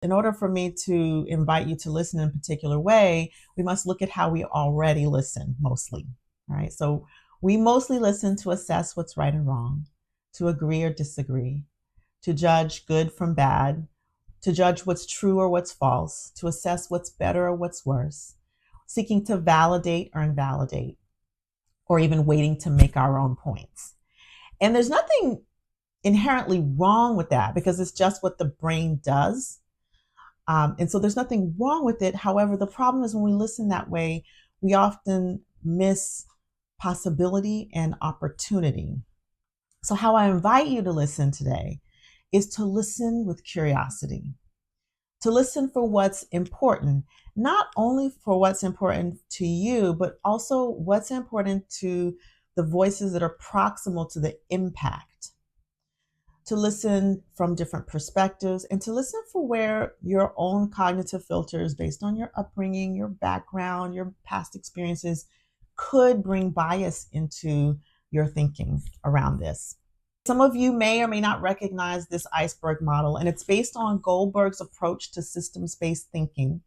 In order for me to invite you to listen in a particular way, we must look at how we already listen mostly. All right. So we mostly listen to assess what's right and wrong, to agree or disagree, to judge good from bad, to judge what's true or what's false, to assess what's better or what's worse, seeking to validate or invalidate, or even waiting to make our own points. And there's nothing inherently wrong with that because it's just what the brain does. And so there's nothing wrong with it. However, the problem is when we listen that way, we often miss possibility and opportunity. So, how I invite you to listen today is to listen with curiosity, to listen for what's important, not only for what's important to you, but also what's important to the voices that are proximal to the impact, to listen from different perspectives, and to listen for where your own cognitive filters based on your upbringing, your background, your past experiences could bring bias into your thinking around this. Some of you may or may not recognize this iceberg model, and it's based on Goldberg's approach to systems-based thinking,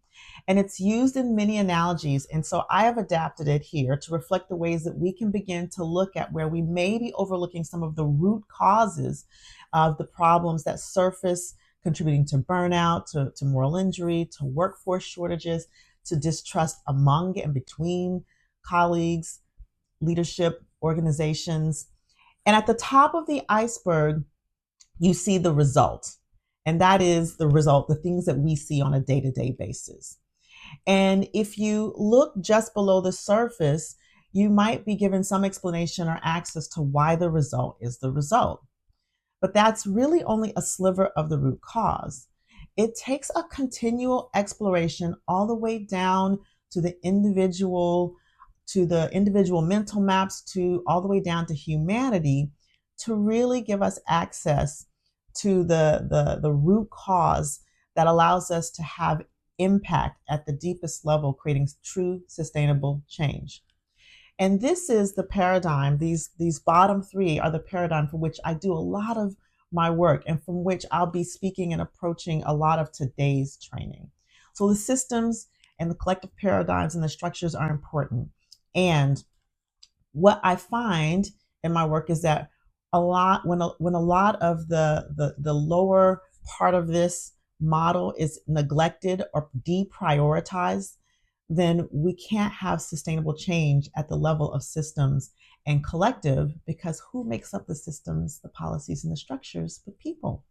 and it's used in many analogies. And so I have adapted it here to reflect the ways that we can begin to look at where we may be overlooking some of the root causes of the problems that surface, contributing to burnout, to moral injury, to workforce shortages, to distrust among and between colleagues, leadership, organizations. And at the top of the iceberg, you see the result. And that is the result, the things that we see on a day-to-day basis. And if you look just below the surface, you might be given some explanation or access to why the result is the result. But that's really only a sliver of the root cause. It takes a continual exploration all the way down to the individual mental maps, to all the way down to humanity, to really give us access to the root cause that allows us to have impact at the deepest level, creating true sustainable change. And this is the paradigm. These bottom three are the paradigm for which I do a lot of my work and from which I'll be speaking and approaching a lot of today's training. So the systems and the collective paradigms and the structures are important. And what I find in my work is that when a lot of the lower part of this model is neglected or deprioritized, then we can't have sustainable change at the level of systems and collective, because who makes up the systems, the policies, and the structures but people?